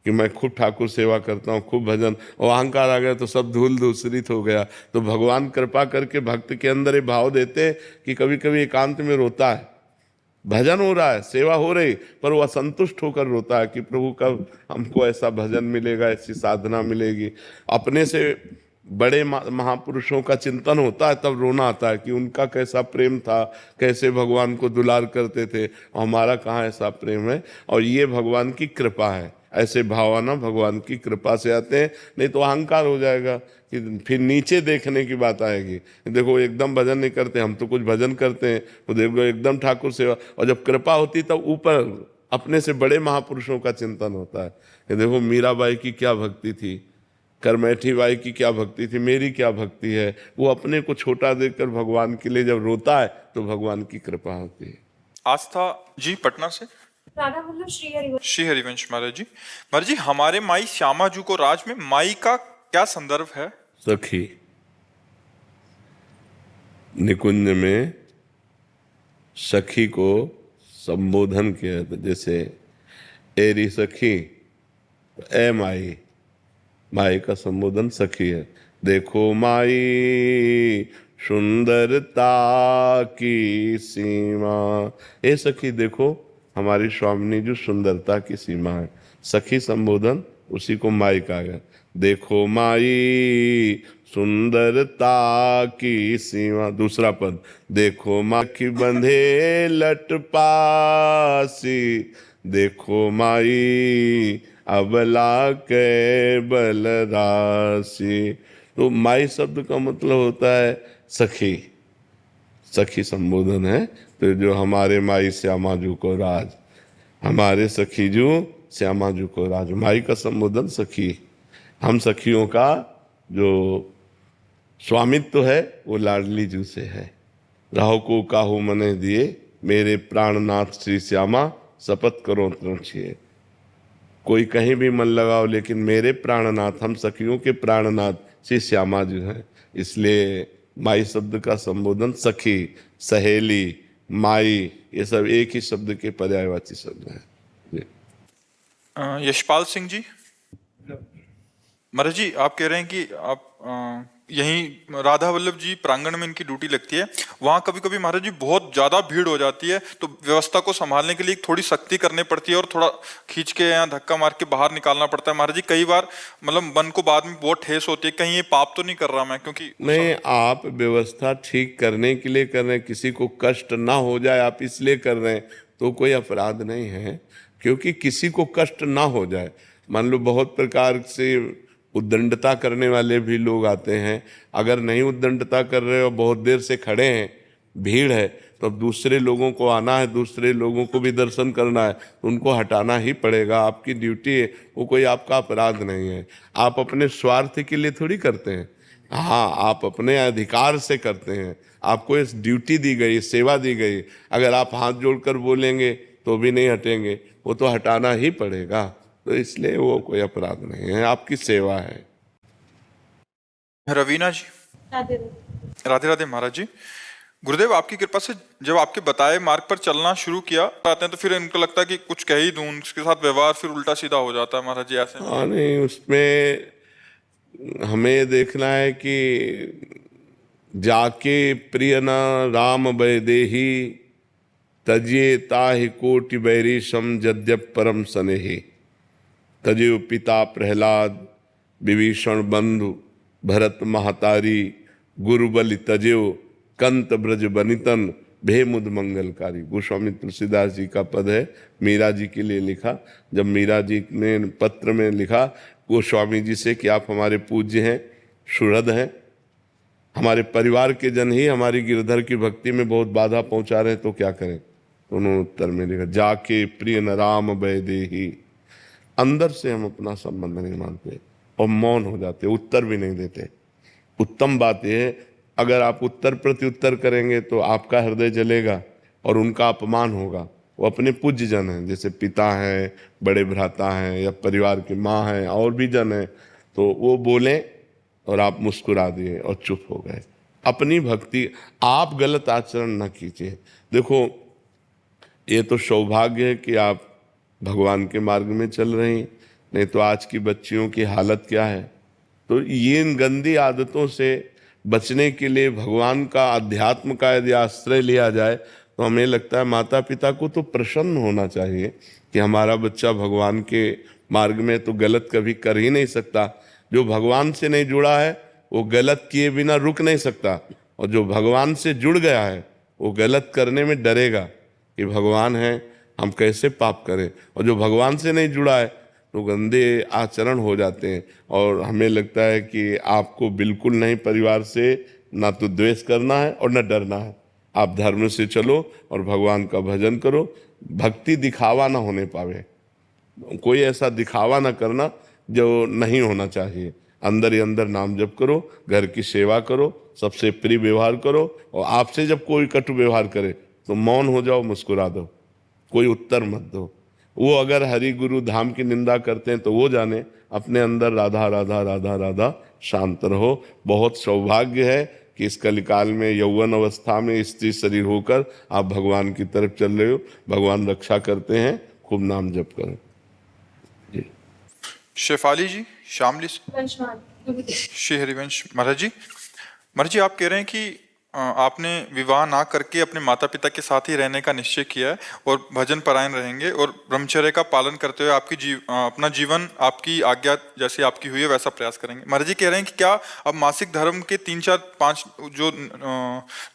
कि मैं खूब ठाकुर सेवा करता हूँ, खूब भजन, और अहंकार आ गया तो सब धूल धूसरित हो गया। तो भगवान कृपा करके भक्त के अंदर ये भाव देते हैं कि कभी कभी एकांत में रोता है, भजन हो रहा है, सेवा हो रही, पर वो असंतुष्ट होकर रोता है कि प्रभु कब हमको ऐसा भजन मिलेगा, ऐसी साधना मिलेगी। अपने से बड़े महापुरुषों का चिंतन होता है, तब रोना आता है कि उनका कैसा प्रेम था, कैसे भगवान को दुलार करते थे, और हमारा कहाँ ऐसा प्रेम है। और ये भगवान की कृपा है। ऐसे भावना भगवान की कृपा से आते हैं, नहीं तो अहंकार हो जाएगा कि फिर नीचे देखने की बात आएगी। देखो एकदम भजन नहीं करते, हम तो कुछ भजन करते हैं, तो देखो एकदम ठाकुर सेवा। और जब कृपा होती तब ऊपर अपने से बड़े महापुरुषों का चिंतन होता है कि देखो मीराबाई की क्या भक्ति थी, करमैठी बाई की क्या भक्ति थी, मेरी क्या भक्ति है। वो अपने को छोटा देखकर भगवान के लिए जब रोता है तो भगवान की कृपा होती है। आस्था जी पटना से। राधा वल्लभ श्री हरिवंश महाराज जी। महाराज जी, हमारे माई श्यामा जू को राज में माई का क्या संदर्भ है? सखी। निकुंज में सखी को संबोधन किया था, जैसे एरी सखी, ए माई, माई का संबोधन सखी है। देखो माई सुंदरता की सीमा, ए सखी देखो हमारी स्वामिनी जो सुंदरता की सीमा है। सखी संबोधन उसी को माई कहा गया। देखो माई सुंदरता की सीमा। दूसरा पद, देखो माँ की बंधे लट पासी, देखो माई अबला के बल राशि। तो माई शब्द का मतलब होता है सखी। सखी संबोधन है। तो जो हमारे माई श्यामा जू को राज, हमारे सखी जू श्यामा जू को राज, माई का संबोधन सखी। हम सखियों का जो स्वामित्व है वो लाडली जू से है। राहु को काहू मने दिए, मेरे प्राणनाथ श्री श्यामा शपथ करो तृण छिए। कोई कहीं भी मन लगाओ, लेकिन मेरे प्राणनाथ, हम सखियों के प्राणनाथ श्री श्यामा जी हैं। इसलिए माई शब्द का संबोधन सखी, सहेली, माई, ये सब एक ही शब्द के पर्यायवाची शब्द हैं। यशपाल सिंह जी। महाराज जी, आप कह रहे हैं कि आप यहीं राधा वल्लभ जी प्रांगण में इनकी ड्यूटी लगती है, वहां कभी कभी महाराज जी बहुत ज्यादा भीड़ हो जाती है, तो व्यवस्था को संभालने के लिए थोड़ी सख्ती करनी पड़ती है और थोड़ा खींच के या धक्का मार के बाहर निकालना पड़ता है। महाराज जी, कई बार मतलब मन को बाद में बहुत ठेस होती है, कहीं ये पाप तो नहीं कर रहा मैं, क्योंकि नहीं, आप व्यवस्था ठीक करने के लिए कर रहे हैं, किसी को कष्ट ना हो जाए आप इसलिए कर रहे हैं, तो कोई अपराध नहीं है। क्योंकि किसी को कष्ट ना हो जाए, मान लो बहुत प्रकार से उद्दंडता करने वाले भी लोग आते हैं, अगर नहीं उद्दंडता कर रहे हो, बहुत देर से खड़े हैं, भीड़ है, तो अब दूसरे लोगों को आना है, दूसरे लोगों को भी दर्शन करना है, उनको हटाना ही पड़ेगा। आपकी ड्यूटी है, वो कोई आपका अपराध नहीं है। आप अपने स्वार्थ के लिए थोड़ी करते हैं, हाँ, आप अपने अधिकार से करते हैं। आपको इस ड्यूटी दी गई, सेवा दी गई, अगर आप हाथ जोड़कर बोलेंगे तो भी नहीं हटेंगे, वो तो हटाना ही पड़ेगा। तो इसलिए वो कोई अपराध नहीं है, आपकी सेवा है। रवीना जी। राधे राधे राधे महाराज जी। गुरुदेव, आपकी कृपा से जब आपके बताए मार्ग पर चलना शुरू किया आते हैं, तो फिर इनको लगता है कि कुछ कह ही दूं, उसके साथ व्यवहार फिर उल्टा सीधा हो जाता है महाराज जी, ऐसे? हाँ, नहीं, उसमें हमें देखना है कि जाके प्रिय न राम वैदेही तजिए ताहि कोटि बैरीशम यद्यप परम स्नेहि। तजियो पिता प्रहलाद विभीषण बंधु भरत महतारी गुरुबलि तजियो कंत ब्रज बनितन भे मुद मंगलकारी। गोस्वामी तुलसीदास जी का पद है, मीरा जी के लिए लिखा। जब मीरा जी ने पत्र में लिखा गोस्वामी जी से कि आप हमारे पूज्य हैं, सुहृद हैं, हमारे परिवार के जन ही हमारी गिरधर की भक्ति में बहुत बाधा पहुंचा रहे हैं, तो क्या करें। तो उन्होंने उत्तर में लिखा जाके प्रिय न राम वैदेही। अंदर से हम अपना संबंध नहीं मानते और मौन हो जाते, उत्तर भी नहीं देते। उत्तम बात यह है, अगर आप उत्तर प्रत्युत्तर करेंगे तो आपका हृदय जलेगा और उनका अपमान होगा। वो अपने पूज्य जन हैं, जैसे पिता हैं, बड़े भ्राता हैं, या परिवार की माँ हैं, और भी जन हैं, तो वो बोलें और आप मुस्कुरा दिए और चुप हो गए। अपनी भक्ति, आप गलत आचरण न कीजिए। देखो, ये तो सौभाग्य है कि आप भगवान के मार्ग में चल रही हैं, नहीं तो आज की बच्चियों की हालत क्या है। तो ये इन गंदी आदतों से बचने के लिए भगवान का, अध्यात्म का यदि आश्रय लिया जाए तो हमें लगता है माता पिता को तो प्रसन्न होना चाहिए कि हमारा बच्चा भगवान के मार्ग में तो गलत कभी कर ही नहीं सकता। जो भगवान से नहीं जुड़ा है वो गलत किए बिना रुक नहीं सकता, और जो भगवान से जुड़ गया है वो गलत करने में डरेगा कि भगवान है, हम कैसे पाप करें। और जो भगवान से नहीं जुड़ा है तो गंदे आचरण हो जाते हैं। और हमें लगता है कि आपको बिल्कुल नहीं परिवार से ना तो द्वेष करना है और ना डरना है। आप धर्म से चलो और भगवान का भजन करो। भक्ति दिखावा ना होने पावे, कोई ऐसा दिखावा ना करना जो नहीं होना चाहिए। अंदर ही अंदर नाम जप करो, घर की सेवा करो, सबसे प्रिय व्यवहार करो, और आपसे जब कोई कटु व्यवहार करे तो मौन हो जाओ, मुस्कुरा दो, कोई उत्तर मत दो। वो अगर हरि गुरु धाम की निंदा करते हैं तो वो जाने, अपने अंदर राधा राधा राधा राधा शांत रहो। बहुत सौभाग्य है कि इस कलिकाल में यौवन अवस्था में स्त्री शरीर होकर आप भगवान की तरफ चल रहे हो। भगवान रक्षा करते हैं, खूब नाम जप करो। जी शेफाली जी, शामली श्री हरिवंश महाराज जी। महाराज जी, आप कह रहे हैं कि आपने विवाह ना करके अपने माता पिता के साथ ही रहने का निश्चय किया है और भजन परायण रहेंगे और ब्रह्मचर्य का पालन करते हुए अपना जीवन आपकी आज्ञा जैसी आपकी हुई है वैसा प्रयास करेंगे। महाराज जी कह रहे हैं कि क्या अब मासिक धर्म के 3 4 5 जो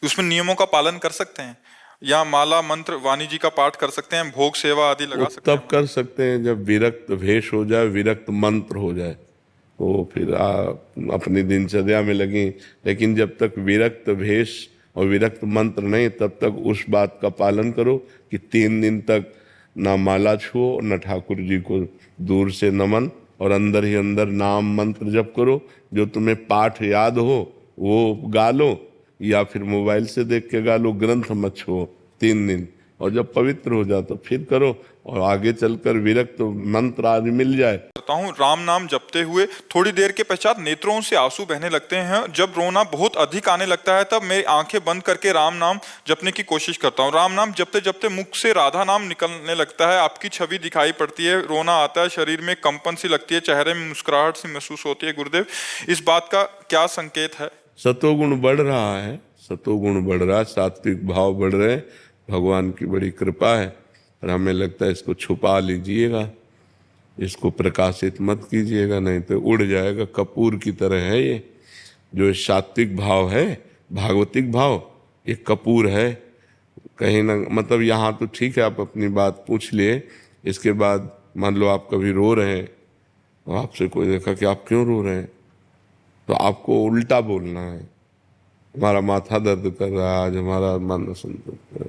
उसमें नियमों का पालन कर सकते हैं, या माला मंत्र वाणी जी का पाठ कर सकते हैं, भोग सेवा आदि लगा सकते हैं? तब कर सकते हैं जब विरक्त भेष हो जाए, विरक्त मंत्र हो जाए, तो फिर आप अपनी दिनचर्या में लगें। लेकिन जब तक विरक्त भेष और विरक्त मंत्र नहीं, तब तक उस बात का पालन करो कि 3 दिन तक ना माला छुओ, न ठाकुर जी को दूर से नमन, और अंदर ही अंदर नाम मंत्र जप करो। जो तुम्हें पाठ याद हो वो गा लो, या फिर मोबाइल से देख के गा लो। ग्रंथ मत छुओ 3 दिन, और जब पवित्र हो जाए तो फिर करो, और आगे चलकर विरक्त मंत्र आदि मिल जाए। करता हूँ, राम नाम जपते हुए थोड़ी देर के पश्चात नेत्रों से आंसू बहने लगते हैं। जब रोना बहुत अधिक आने लगता है तब मेरी आंखें बंद करके राम नाम जपने की कोशिश करता हूँ। राम नाम जपते जपते मुख से राधा नाम निकलने लगता है, आपकी छवि दिखाई पड़ती है, रोना आता है, शरीर में कंपन सी लगती है, चेहरे में मुस्कुराहट सी महसूस होती है। गुरुदेव, इस बात का क्या संकेत है? सतोगुण बढ़ रहा है, सतोगुण बढ़ रहा है, सात्विक भाव बढ़ रहे हैं। भगवान की बड़ी कृपा है, और हमें लगता है इसको छुपा लीजिएगा, इसको प्रकाशित मत कीजिएगा, नहीं तो उड़ जाएगा। कपूर की तरह है ये, जो सात्विक भाव है, भागवतिक भाव, ये कपूर है। कहीं ना, मतलब यहाँ तो ठीक है, आप अपनी बात पूछ लिए, इसके बाद मान लो आप कभी रो रहे हैं और आपसे कोई देखा कि आप क्यों रो रहे हैं, तो आपको उल्टा बोलना है, हमारा माथा दर्द कर रहा है आज, हमारा मन संतुष्ट।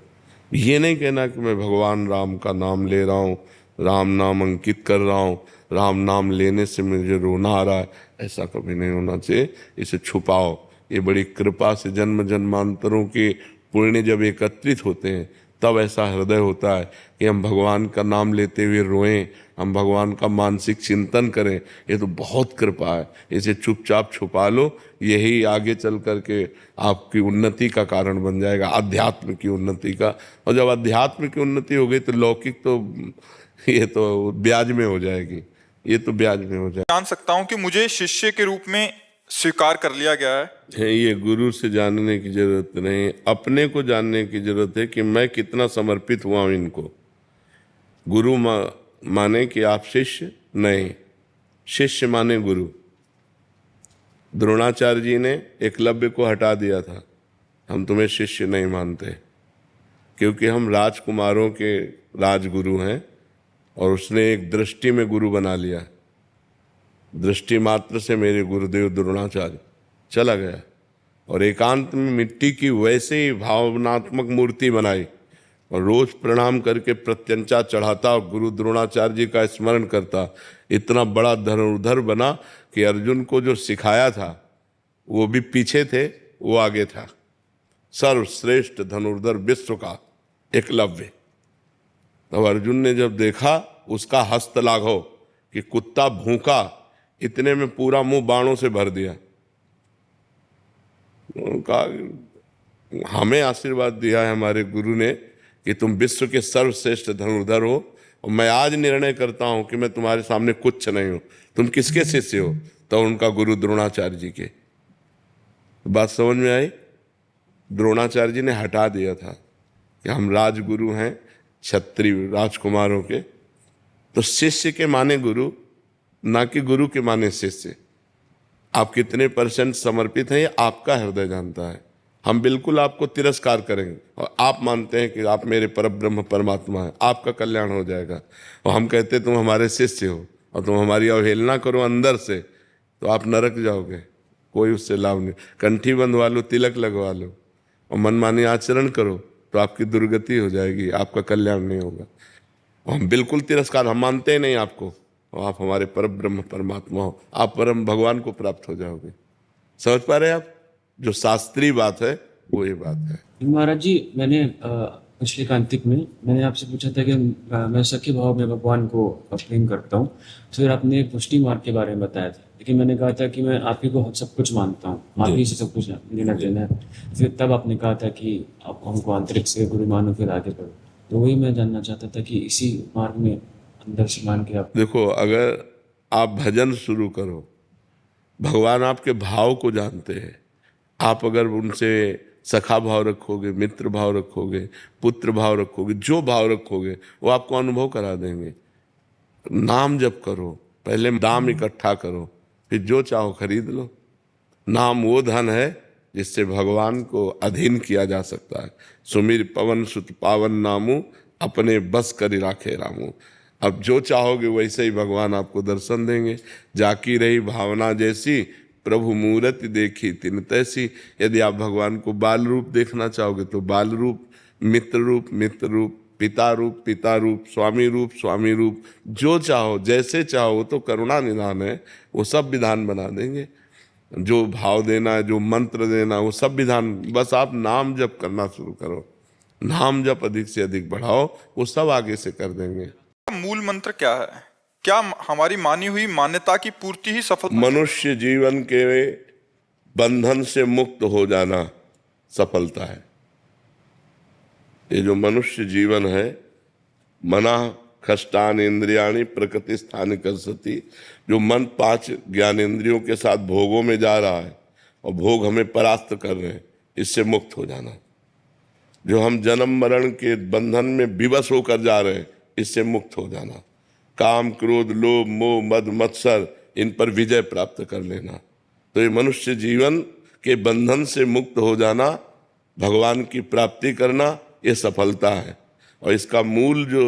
ये नहीं कहना कि मैं भगवान राम का नाम ले रहा हूँ, राम नाम अंकित कर रहा हूँ, राम नाम लेने से मुझे रोना आ रहा है, ऐसा कभी नहीं होना चाहिए। इसे छुपाओ। ये बड़ी कृपा से जन्म जन्मांतरों के पुण्य जब एकत्रित होते हैं तब ऐसा हृदय होता है कि हम भगवान का नाम लेते हुए रोएं, हम भगवान का मानसिक चिंतन करें। ये तो बहुत कृपा है, इसे चुपचाप छुपा लो, यही आगे चल करके आपकी उन्नति का कारण बन जाएगा, अध्यात्म की उन्नति का। और जब अध्यात्म की उन्नति हो गई तो लौकिक तो ये तो ब्याज में हो जाएगी, ये तो ब्याज में हो जाएगी। जान सकता हूँ कि मुझे शिष्य के रूप में स्वीकार कर लिया गया है। ये गुरु से जानने की जरूरत नहीं, अपने को जानने की जरूरत है कि मैं कितना समर्पित हुआ हूं इनको। गुरु माने कि आप शिष्य नहीं, शिष्य माने गुरु। द्रोणाचार्य जी ने एकलव्य को हटा दिया था, हम तुम्हें शिष्य नहीं मानते, क्योंकि हम राजकुमारों के राजगुरु हैं, और उसने एक दृष्टि में गुरु बना लिया। दृष्टि मात्र से मेरे गुरुदेव द्रोणाचार्य चला गया, और एकांत में मिट्टी की वैसे ही भावनात्मक मूर्ति बनाई, और रोज प्रणाम करके प्रत्यंचा चढ़ाता और गुरु द्रोणाचार्य जी का स्मरण करता। इतना बड़ा धनुर्धर बना कि अर्जुन को जो सिखाया था वो भी पीछे थे, वो आगे था। सर्वश्रेष्ठ धनुर्धर विश्व का एकलव्य। तब अर्जुन ने जब देखा उसका हस्त लाघव कि कुत्ता भूखा, इतने में पूरा मुंह बाणों से भर दिया। कहा हमें आशीर्वाद दिया है हमारे गुरु ने कि तुम विश्व के सर्वश्रेष्ठ धनुर्धर हो, और मैं आज निर्णय करता हूं कि मैं तुम्हारे सामने कुछ नहीं हूं। तुम किसके शिष्य हो? तो उनका गुरु द्रोणाचार्य जी के। बात समझ में आई? द्रोणाचार्य जी ने हटा दिया था कि हम राजगुरु हैं क्षत्रिय राजकुमारों के, तो शिष्य के माने गुरु, ना कि गुरु के माने शिष्य। आप कितने % समर्पित हैं ये आपका हृदय जानता है। हम बिल्कुल आपको तिरस्कार करेंगे, और आप मानते हैं कि आप मेरे परब्रह्म परमात्मा हैं, आपका कल्याण हो जाएगा, और हम कहते तुम हमारे शिष्य हो और तुम हमारी अवहेलना करो अंदर से, तो आप नरक जाओगे। कोई उससे लाभ नहीं। कंठी बंधवा लो, तिलक लगवा लो और मनमानी आचरण करो तो आपकी दुर्गति हो जाएगी, आपका कल्याण नहीं होगा। हम बिल्कुल तिरस्कार, हम मानते ही नहीं आपको, और आप हमारे परब्रह्म परमात्मा हो, आप परम भगवान को प्राप्त हो जाओगे। समझ पा रहे हैं आप? जो शास्त्रीय बात है वो ये बात है। महाराज जी, मैंने पिछले कार्तिक में मैंने आपसे पूछा था कि मैं सख्य भाव में भगवान को प्रेम करता हूँ, तो फिर आपने पुष्टि मार्ग के बारे में बताया था, लेकिन मैंने कहा था कि मैं आप ही को सब कुछ मानता हूँ, आप ही से सब कुछ लेना देना है। फिर तब आपने कहा था कि आप हमको आंतरिक से गुरु मानो, फिर आगे बढ़ो। तो वही मैं जानना चाहता था कि इसी मार्ग में अंदर से मान के आप देखो, अगर आप भजन शुरू करो, भगवान आपके भाव को जानते हैं। आप अगर उनसे सखा भाव रखोगे, मित्र भाव रखोगे, पुत्र भाव रखोगे, जो भाव रखोगे वो आपको अनुभव करा देंगे। नाम जप करो, पहले दाम इकट्ठा करो, फिर जो चाहो खरीद लो। नाम वो धन है जिससे भगवान को अधीन किया जा सकता है। सुमिर पवन सुत पावन नामू, अपने बस करी राखे रामू। अब जो चाहोगे वैसे ही भगवान आपको दर्शन देंगे। जाकी रही भावना जैसी, प्रभु मूर्ति देखी तिन तैसी। यदि आप भगवान को बाल रूप देखना चाहोगे तो बाल रूप, मित्र रूप मित्र रूप, पिता रूप, स्वामी रूप, जो चाहो जैसे चाहो, वो तो करुणा निधान है, वो सब विधान बना देंगे। जो भाव देना है, जो मंत्र देना, वो सब विधान। बस आप नाम जप करना शुरू करो, नाम जप अधिक से अधिक बढ़ाओ, वो सब आगे से कर देंगे। मूल मंत्र क्या है? क्या हमारी मानी हुई मान्यता की पूर्ति ही सफल? मनुष्य जीवन के बंधन से मुक्त हो जाना सफलता है। ये जो मनुष्य जीवन है, मना खष्टान इंद्रियाणी प्रकृति स्थान कर्षति, जो मन 5 ज्ञानेंद्रियों के साथ भोगों में जा रहा है और भोग हमें परास्त कर रहे हैं, इससे मुक्त हो जाना। जो हम जन्म मरण के बंधन में विवश होकर जा रहे हैं, इससे मुक्त हो जाना। काम क्रोध लोभ मोह मद मत्सर, इन पर विजय प्राप्त कर लेना। तो ये मनुष्य जीवन के बंधन से मुक्त हो जाना, भगवान की प्राप्ति करना, ये सफलता है। और इसका मूल जो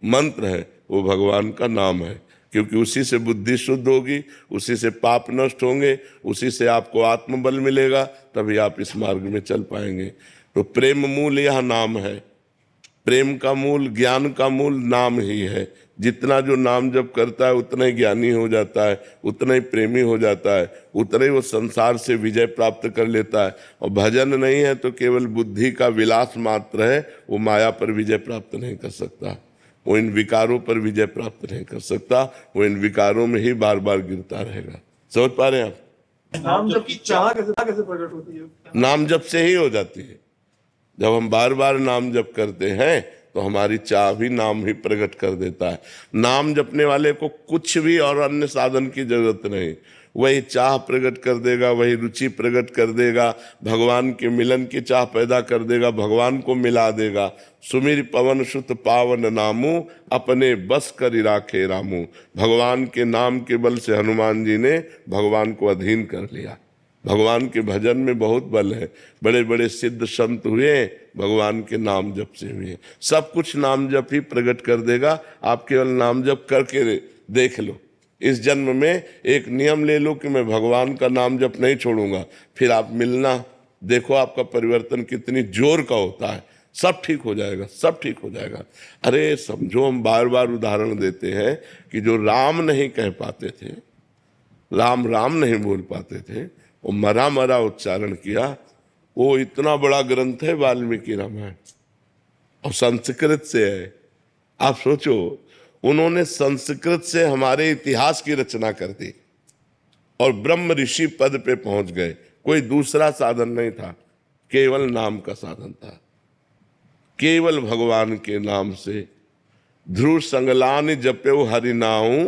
मंत्र है वो भगवान का नाम है, क्योंकि उसी से बुद्धि शुद्ध होगी, उसी से पाप नष्ट होंगे, उसी से आपको आत्मबल मिलेगा, तभी आप इस मार्ग में चल पाएंगे। तो प्रेम मूल यह नाम है। प्रेम का मूल, ज्ञान का मूल नाम ही है। जितना जो नाम जप करता है उतना ही ज्ञानी हो जाता है, उतना ही प्रेमी हो जाता है, उतना ही वो संसार से विजय प्राप्त कर लेता है। और भजन नहीं है तो केवल बुद्धि का विलास मात्र है, वो माया पर विजय प्राप्त नहीं कर सकता, वो इन विकारों पर विजय प्राप्त नहीं कर सकता, वो इन विकारों में ही बार बार गिरता रहेगा। समझ पा रहे हैं आप? नाम जप की चाह कैसे प्रकट होती है? नाम जप से ही हो जाती है। जब हम बार बार नाम जप करते हैं तो हमारी चाह भी नाम ही प्रकट कर देता है। नाम जपने वाले को कुछ भी और अन्य साधन की जरूरत नहीं, वही चाह प्रकट कर देगा, वही रुचि प्रकट कर देगा, भगवान के मिलन की चाह पैदा कर देगा, भगवान को मिला देगा। सुमिर पवन सुत पावन नामू, अपने बस कर राखे रामू। भगवान के नाम के बल से हनुमान जी ने भगवान को अधीन कर लिया। भगवान के भजन में बहुत बल है। बड़े बड़े सिद्ध संत हुए भगवान के नाम जप से हुए। सब कुछ नाम जप ही प्रकट कर देगा। आप केवल नाम जप करके देख लो। इस जन्म में एक नियम ले लो कि मैं भगवान का नाम जप नहीं छोड़ूंगा, फिर आप मिलना, देखो आपका परिवर्तन कितनी जोर का होता है। सब ठीक हो जाएगा, सब ठीक हो जाएगा। अरे समझो, हम बार बार उदाहरण देते हैं कि जो राम नहीं कह पाते थे, राम राम नहीं बोल पाते थे, वो मरा मरा उच्चारण किया। वो इतना बड़ा ग्रंथ है वाल्मीकि रामायण, और संस्कृत से है। आप सोचो, उन्होंने संस्कृत से हमारे इतिहास की रचना कर दी और ब्रह्म ऋषि पद पे पहुंच गए। कोई दूसरा साधन नहीं था, केवल नाम का साधन था। केवल भगवान के नाम से ध्रुव संगलान जप्यो हरि नाऊ,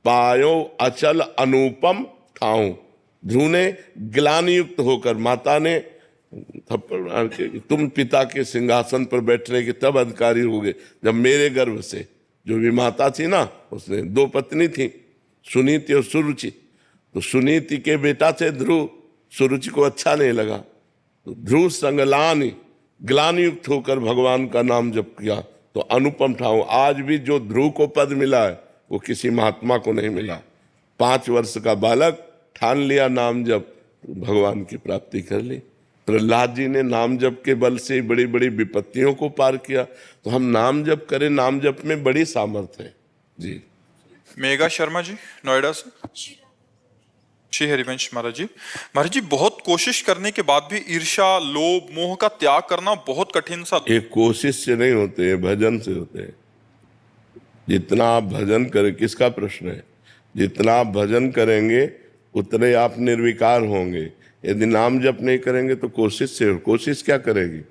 पायो अचल अनुपम ठाऊ। ध्रुव ने ग्लानि युक्त होकर, माता ने थप्पड़ मार के, तुम पिता के सिंहासन पर बैठने के तब अधिकारी हो गए जब मेरे गर्भ से, जो भी माता थी ना, उसने 2 पत्नी थी, सुनीति और सुरुचि। तो सुनीति के बेटा थे ध्रुव, सुरुचि को अच्छा नहीं लगा, तो ध्रुव संगलानि ग्लानि युक्त होकर भगवान का नाम जप किया तो अनुपम ठाऊ। आज भी जो ध्रुव को पद मिला है वो किसी महात्मा को नहीं मिला। 5 वर्ष का बालक ठान लिया नाम जप, भगवान की प्राप्ति कर ली। प्रहलाद जी ने नाम जप के बल से बड़ी बड़ी विपत्तियों को पार किया। तो हम नाम जप करें, नाम जप में बड़ी सामर्थ्य है जी। मेघा शर्मा जी नोएडा से। श्री हरिवंश महाराज जी, बहुत कोशिश करने के बाद भी ईर्ष्या लोभ मोह का त्याग करना बहुत कठिन सा। ये कोशिश से नहीं होते हैं, भजन से होते हैं। जितना आप भजन करें, किसका प्रश्न है, जितना आप भजन करेंगे उतने आप निर्विकार होंगे। यदि नाम जप नहीं करेंगे तो कोशिश से, कोशिश क्या करेगी।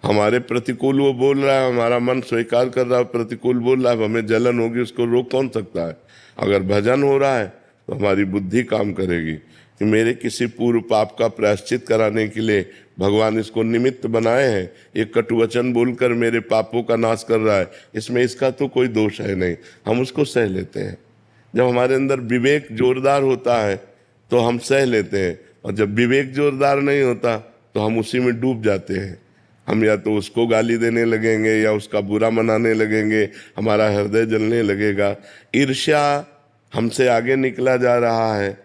हमारे प्रतिकूल वो बोल रहा है, हमारा मन स्वीकार कर रहा है, प्रतिकूल बोल रहा है, हमें जलन होगी, उसको रोक कौन सकता है। अगर भजन हो रहा है तो हमारी बुद्धि काम करेगी कि मेरे किसी पूर्व पाप का प्रायश्चित कराने के लिए भगवान इसको निमित्त बनाए हैं। एक कटुवचन बोलकर मेरे पापों का नाश कर रहा है, इसमें इसका तो कोई दोष है नहीं, हम उसको सह लेते हैं। जब हमारे अंदर विवेक जोरदार होता है तो हम सह लेते हैं, और जब विवेक जोरदार नहीं होता तो हम उसी में डूब जाते हैं। हम या तो उसको गाली देने लगेंगे या उसका बुरा मनाने लगेंगे, हमारा हृदय जलने लगेगा। ईर्ष्या, हमसे आगे निकला जा रहा है,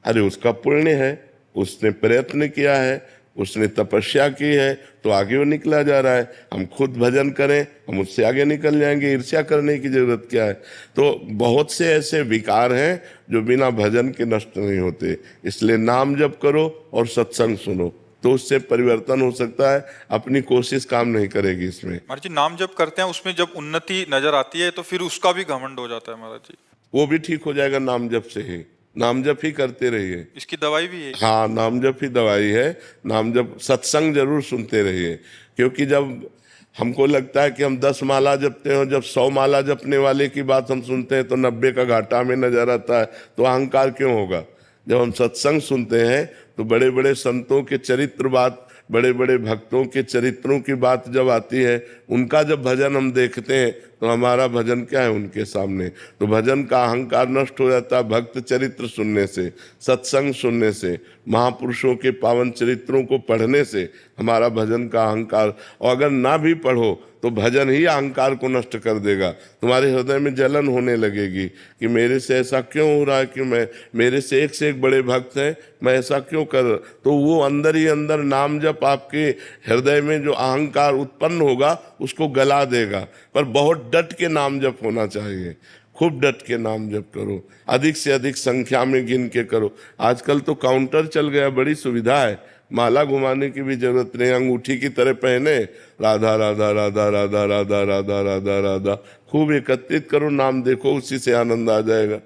अरे उसका पुण्य है, उसने प्रयत्न किया है, उसने तपस्या की है, तो आगे वो निकला जा रहा है। हम खुद भजन करें, हम उससे आगे निकल जाएंगे, ईर्ष्या करने की जरूरत क्या है। तो बहुत से ऐसे विकार हैं जो बिना भजन के नष्ट नहीं होते। इसलिए नाम जप करो और सत्संग सुनो, तो उससे परिवर्तन हो सकता है। अपनी कोशिश काम नहीं करेगी इसमें। महाराज जी, नाम जप करते हैं, उसमें जब उन्नति नजर आती है तो फिर उसका भी घमंड हो जाता है महाराज जी। वो भी ठीक हो जाएगा नाम जप से ही। नाम जप ही करते रहिए, इसकी दवाई भी है। हाँ, नाम जप ही दवाई है। नाम जप, सत्संग जरूर सुनते रहिए, क्योंकि जब हमको लगता है कि हम 10 माला जपते हैं, जब 100 माला जपने वाले की बात हम सुनते हैं तो 90 का घाटा में नजर आता है, तो अहंकार क्यों होगा। जब हम सत्संग सुनते हैं तो बड़े बड़े संतों के चरित्र बात, बड़े बड़े भक्तों के चरित्रों की बात जब आती है, उनका जब भजन हम देखते हैं तो हमारा भजन क्या है उनके सामने। तो भजन का अहंकार नष्ट हो जाता है भक्त चरित्र सुनने से, सत्संग सुनने से, महापुरुषों के पावन चरित्रों को पढ़ने से हमारा भजन का अहंकार। और अगर ना भी पढ़ो तो भजन ही अहंकार को नष्ट कर देगा। तुम्हारे हृदय में जलन होने लगेगी कि मेरे से ऐसा क्यों हो रहा है, कि मैं, मेरे से एक बड़े भक्त हैं, मैं ऐसा क्यों कर। तो वो अंदर ही अंदर नाम जप आपके हृदय में जो अहंकार उत्पन्न होगा उसको गला देगा। पर बहुत डट के नाम जप होना चाहिए, खूब डट के नाम जप करो, अधिक से अधिक संख्या में गिन के करो। आजकल तो काउंटर चल गया, बड़ी सुविधा है, माला घुमाने की भी जरूरत नहीं, अंगूठी की तरह पहने, राधा राधा राधा राधा राधा राधा राधा राधा, खूब एकत्रित करो नाम, देखो उसी से आनंद आ जाएगा।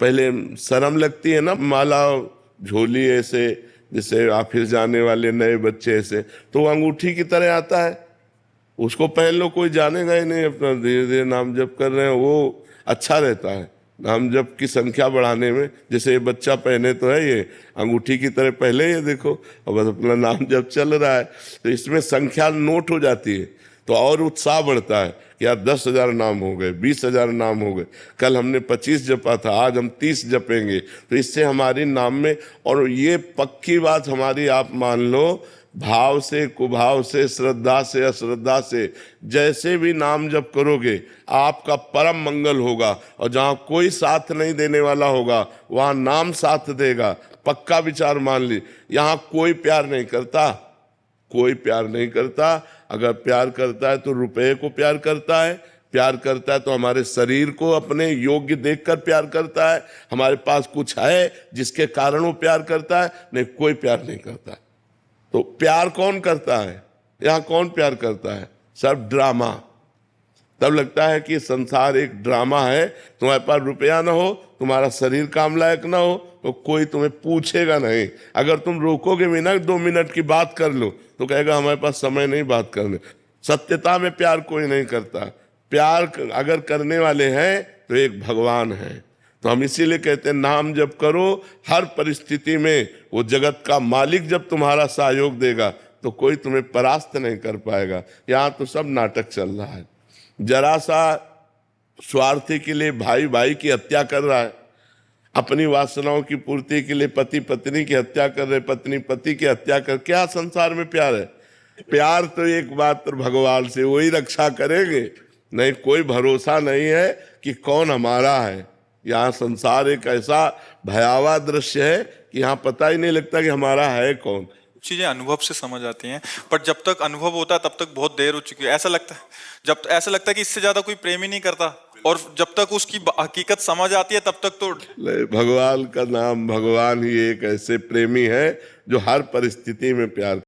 पहले शर्म लगती है ना, माला झोली ऐसे, जैसे ऑफिस जाने वाले नए बच्चे ऐसे, तो अंगूठी की तरह आता है, उसको पहन लो, कोई जानेगा ही नहीं, अपना धीरे धीरे नाम जप कर रहे हैं, वो अच्छा रहता है। नाम जप की संख्या बढ़ाने में, जैसे ये बच्चा पहने तो है ये अंगूठी की तरह पहले, ये देखो अब बस अपना नाम जप चल रहा है, तो इसमें संख्या नोट हो जाती है तो और उत्साह बढ़ता है कि यार 10,000 नाम हो गए, 20,000 नाम हो गए, कल हमने 25 जपा था, आज हम 30 जपेंगे। तो इससे हमारी नाम में, और ये पक्की बात हमारी, आप मान लो भाव से, कुभाव से, श्रद्धा से, अश्रद्धा से, जैसे भी नाम जप करोगे आपका परम मंगल होगा। और जहाँ कोई साथ नहीं देने वाला होगा वहाँ नाम साथ देगा, पक्का विचार मान ली। यहाँ कोई प्यार नहीं करता, कोई प्यार नहीं करता। अगर प्यार करता है तो रुपए को प्यार करता है, प्यार करता है तो हमारे शरीर को अपने योग्य देखकर प्यार करता है, हमारे पास कुछ है जिसके कारण वो प्यार करता है। नहीं, कोई प्यार नहीं करता। तो प्यार कौन करता है? यहाँ कौन प्यार करता है? सब ड्रामा। तब लगता है कि संसार एक ड्रामा है। तुम्हारे पास रुपया ना हो, तुम्हारा शरीर काम लायक ना हो, तो कोई तुम्हें पूछेगा नहीं। अगर तुम रोकोगे भी ना 2 मिनट की बात कर लो तो कहेगा हमारे पास समय नहीं बात करने। सत्यता में प्यार कोई नहीं करता। प्यार अगर करने वाले हैं तो एक भगवान है। तो हम इसीलिए कहते हैं नाम जप करो, हर परिस्थिति में वो जगत का मालिक जब तुम्हारा सहयोग देगा तो कोई तुम्हें परास्त नहीं कर पाएगा। यहाँ तो सब नाटक चल रहा है। जरा सा स्वार्थी के लिए भाई भाई की हत्या कर रहा है, अपनी वासनाओं की पूर्ति के लिए पति पत्नी की हत्या कर रहे, पत्नी पति की हत्या कर। क्या संसार में प्यार है? प्यार तो एक मात्र भगवान से, वही रक्षा करेंगे। नहीं, कोई भरोसा नहीं है कि कौन हमारा है। यहाँ संसार एक ऐसा भयावह दृश्य है कि यहाँ पता ही नहीं लगता कि हमारा है कौन। चीजें अनुभव से समझ आती हैं, पर जब तक अनुभव होता है तब तक बहुत देर हो चुकी है। ऐसा लगता है कि इससे ज्यादा कोई प्रेम ही नहीं करता, और जब तक उसकी हकीकत समझ आती है तब तक तो भगवान का नाम, भगवान ही एक ऐसे प्रेमी है जो हर परिस्थिति में प्यार